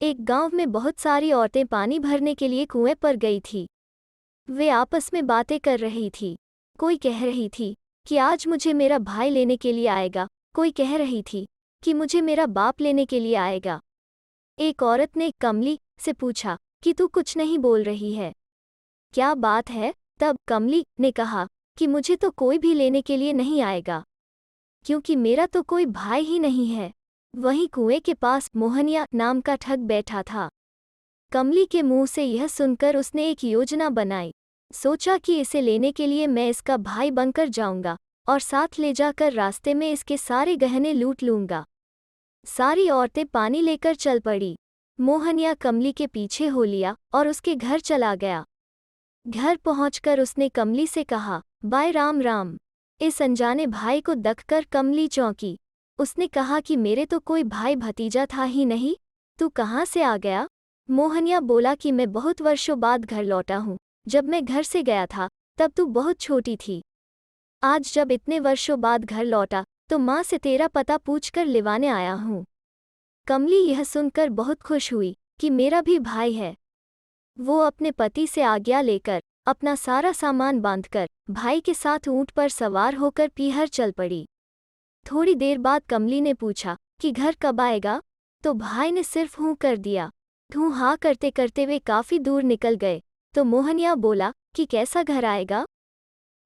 एक गांव में बहुत सारी औरतें पानी भरने के लिए कुएं पर गई थी। वे आपस में बातें कर रही थी। कोई कह रही थी कि आज मुझे मेरा भाई लेने के लिए आएगा, कोई कह रही थी कि मुझे मेरा बाप लेने के लिए आएगा। एक औरत ने कमली से पूछा कि तू कुछ नहीं बोल रही है, क्या बात है? तब कमली ने कहा कि मुझे तो कोई भी लेने के लिए नहीं आएगा, क्योंकि मेरा तो कोई भाई ही नहीं है। वहीं कुएं के पास मोहनिया नाम का ठग बैठा था। कमली के मुंह से यह सुनकर उसने एक योजना बनाई। सोचा कि इसे लेने के लिए मैं इसका भाई बनकर जाऊंगा और साथ ले जाकर रास्ते में इसके सारे गहने लूट लूंगा। सारी औरतें पानी लेकर चल पड़ी। मोहनिया कमली के पीछे हो लिया और उसके घर चला गया। घर पहुंचकर उसने कमली से कहा, बाय राम राम। इस अनजाने भाई को देखकर कमली चौंकी। उसने कहा कि मेरे तो कोई भाई भतीजा था ही नहीं, तू कहाँ से आ गया? मोहनिया बोला कि मैं बहुत वर्षों बाद घर लौटा हूँ। जब मैं घर से गया था तब तू बहुत छोटी थी। आज जब इतने वर्षों बाद घर लौटा तो माँ से तेरा पता पूछकर लिवाने आया हूँ। कमली यह सुनकर बहुत खुश हुई कि मेरा भी भाई है। वो अपने पति से आज्ञा लेकर अपना सारा सामान बांधकर भाई के साथ ऊंट पर सवार होकर पीहर चल पड़ी। थोड़ी देर बाद कमली ने पूछा कि घर कब आएगा? तो भाई ने सिर्फ हूँ कर दिया। हूँ हाँ करते करते वे काफी दूर निकल गए। तो मोहनिया बोला कि कैसा घर आएगा?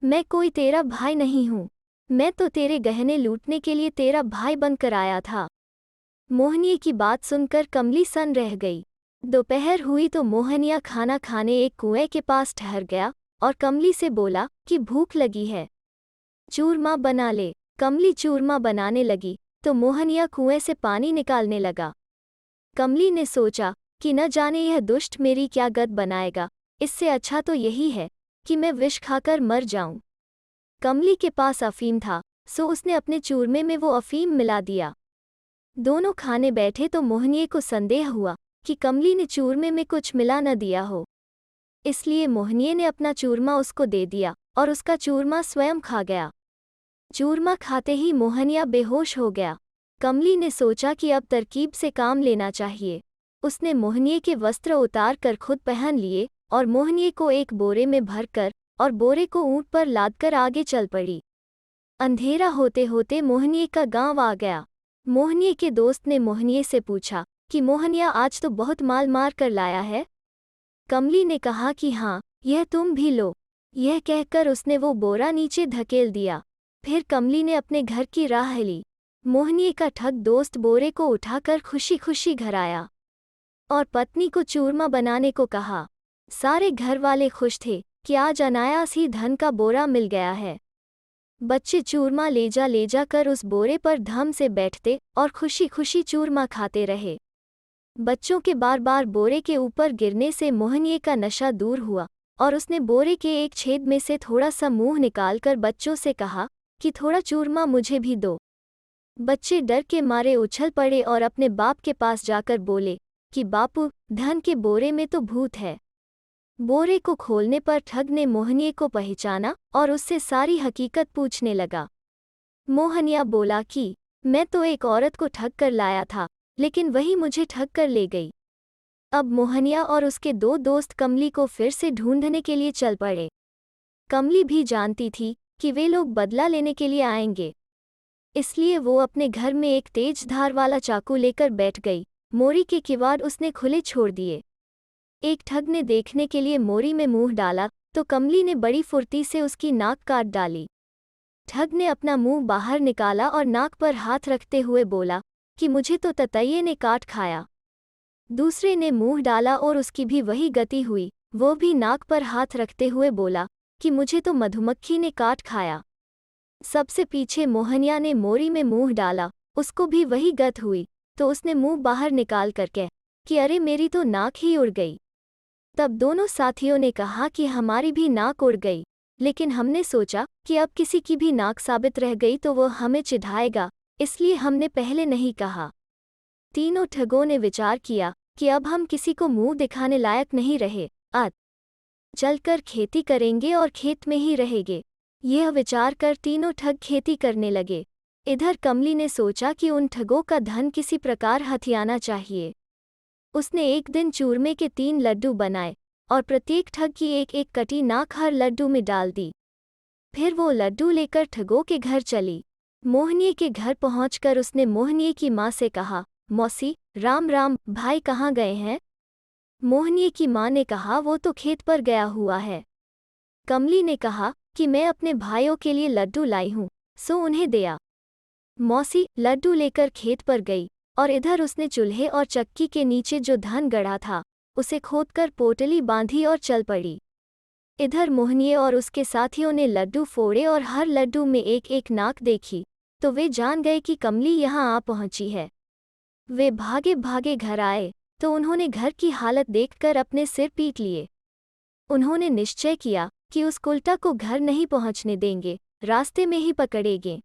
मैं कोई तेरा भाई नहीं हूँ, मैं तो तेरे गहने लूटने के लिए तेरा भाई बनकर आया था। मोहनिया की बात सुनकर कमली सन रह गई। दोपहर हुई तो मोहनिया खाना खाने एक कुएं के पास ठहर गया और कमली से बोला कि भूख लगी है, चूरमा बना ले। कमली चूरमा बनाने लगी तो मोहनिया कुएं से पानी निकालने लगा। कमली ने सोचा कि न जाने यह दुष्ट मेरी क्या गत बनाएगा, इससे अच्छा तो यही है कि मैं विष खाकर मर जाऊं। कमली के पास अफीम था, सो उसने अपने चूरमे में वो अफीम मिला दिया। दोनों खाने बैठे तो मोहनिया को संदेह हुआ कि कमली ने चूरमे में कुछ मिला न दिया हो। इसलिए मोहनिया ने अपना चूरमा उसको दे दिया और उसका चूरमा स्वयं खा गया। चूरमा खाते ही मोहनिया बेहोश हो गया। कमली ने सोचा कि अब तरकीब से काम लेना चाहिए। उसने मोहनिया के वस्त्र उतार कर खुद पहन लिए और मोहनिया को एक बोरे में भरकर और बोरे को ऊंट पर लादकर आगे चल पड़ी। अंधेरा होते होते मोहनिया का गांव आ गया। मोहनिया के दोस्त ने मोहनिया से पूछा कि मोहनिया आज तो बहुत माल मार कर लाया है। कमली ने कहा कि हाँ, यह तुम भी लो। यह कहकर उसने वो बोरा नीचे धकेल दिया। फिर कमली ने अपने घर की राह ली। मोहनिया का ठग दोस्त बोरे को उठाकर खुशी खुशी घर आया और पत्नी को चूरमा बनाने को कहा। सारे घर वाले खुश थे कि आज अनायास ही धन का बोरा मिल गया है। बच्चे चूरमा ले जा कर उस बोरे पर धम से बैठते और खुशी खुशी चूरमा खाते रहे। बच्चों के बार बार बोरे के ऊपर गिरने से मोहनिया का नशा दूर हुआ और उसने बोरे के एक छेद में से थोड़ा सा मुंह निकालकर बच्चों से कहा कि थोड़ा चूरमा मुझे भी दो। बच्चे डर के मारे उछल पड़े और अपने बाप के पास जाकर बोले कि बापू, धन के बोरे में तो भूत है। बोरे को खोलने पर ठग ने मोहनिया को पहचाना और उससे सारी हकीकत पूछने लगा। मोहनिया बोला कि मैं तो एक औरत को ठग कर लाया था, लेकिन वही मुझे ठग कर ले गई। अब मोहनिया और उसके दो दोस्त कमली को फिर से ढूंढने के लिए चल पड़े। कमली भी जानती थी कि वे लोग बदला लेने के लिए आएंगे, इसलिए वो अपने घर में एक तेज धार वाला चाकू लेकर बैठ गई। मोरी के किवाड़ उसने खुले छोड़ दिए। एक ठग ने देखने के लिए मोरी में मुंह डाला तो कमली ने बड़ी फुर्ती से उसकी नाक काट डाली। ठग ने अपना मुंह बाहर निकाला और नाक पर हाथ रखते हुए बोला कि मुझे तो ततैये ने काट खाया। दूसरे ने मुंह डाला और उसकी भी वही गति हुई। वो भी नाक पर हाथ रखते हुए बोला कि मुझे तो मधुमक्खी ने काट खाया। सबसे पीछे मोहनिया ने मोरी में मुंह डाला, उसको भी वही गत हुई, तो उसने मुंह बाहर निकाल कर कह कि अरे मेरी तो नाक ही उड़ गई। तब दोनों साथियों ने कहा कि हमारी भी नाक उड़ गई, लेकिन हमने सोचा कि अब किसी की भी नाक साबित रह गई तो वो हमें चिढ़ाएगा, इसलिए हमने पहले नहीं कहा। तीनों ठगों ने विचार किया कि अब हम किसी को मुंह दिखाने लायक नहीं रहे, आज चलकर खेती करेंगे और खेत में ही रहेंगे। यह विचार कर तीनों ठग खेती करने लगे। इधर कमली ने सोचा कि उन ठगों का धन किसी प्रकार हथियाना चाहिए। उसने एक दिन चूरमे के 3 लड्डू बनाए और प्रत्येक ठग की एक एक कटी नाक हर लड्डू में डाल दी। फिर वो लड्डू लेकर ठगों के घर चली। मोहनिया के घर पहुंचकर उसने मोहनिया की माँ से कहा, मौसी, राम राम, भाई कहाँ गए हैं? मोहनिया की माँ ने कहा, वो तो खेत पर गया हुआ है। कमली ने कहा कि मैं अपने भाइयों के लिए लड्डू लाई हूँ, सो उन्हें दिया। मौसी लड्डू लेकर खेत पर गई और इधर उसने चूल्हे और चक्की के नीचे जो धन गड़ा था उसे खोदकर पोटली बांधी और चल पड़ी। इधर मोहनिया और उसके साथियों ने लड्डू फोड़े और हर लड्डू में एक एक नाक देखी तो वे जान गए कि कमली यहाँ आ पहुंची है। वे भागे भागे घर आए तो उन्होंने घर की हालत देखकर अपने सिर पीट लिए। उन्होंने निश्चय किया कि उस उल्टा को घर नहीं पहुंचने देंगे, रास्ते में ही पकड़ेंगे।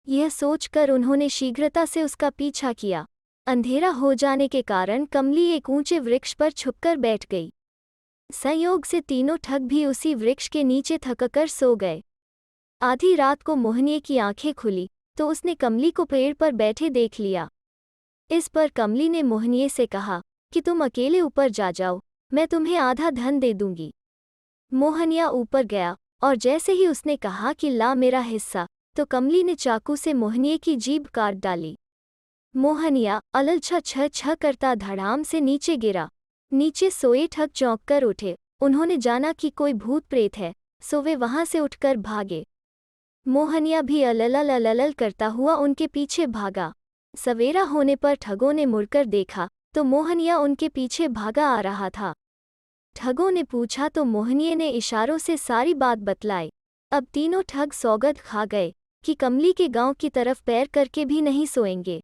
यह सोचकर उन्होंने शीघ्रता से उसका पीछा किया। अंधेरा हो जाने के कारण कमली एक ऊंचे वृक्ष पर छुपकर बैठ गई। संयोग से तीनों ठग भी उसी वृक्ष के नीचे थककर सो गए। आधी रात को मोहनिया की आंखें खुली तो उसने कमली को पेड़ पर बैठे देख लिया। इस पर कमली ने मोहनिया से कहा कि तुम अकेले ऊपर जा जाओ, मैं तुम्हें आधा धन दे दूंगी। मोहनिया ऊपर गया और जैसे ही उसने कहा कि ला मेरा हिस्सा, तो कमली ने चाकू से मोहनिया की जीभ काट डाली। मोहनिया अलछा छ छ करता धड़ाम से नीचे गिरा। नीचे सोए ठग चौंक कर उठे। उन्होंने जाना कि कोई भूत प्रेत है, सो वे वहां से उठकर भागे। मोहनिया भी अललल अललल करता हुआ उनके पीछे भागा। सवेरा होने पर ठगों ने मुड़कर देखा तो मोहनिया उनके पीछे भागा आ रहा था। ठगों ने पूछा तो मोहनिया ने इशारों से सारी बात बतलाई। अब तीनों ठग सौगंध खा गए कि कमली के गांव की तरफ पैर करके भी नहीं सोएंगे।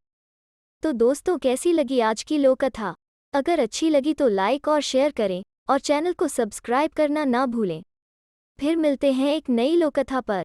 तो दोस्तों, कैसी लगी आज की लोककथा? अगर अच्छी लगी तो लाइक और शेयर करें और चैनल को सब्सक्राइब करना ना भूलें। फिर मिलते हैं एक नई लोककथा पर।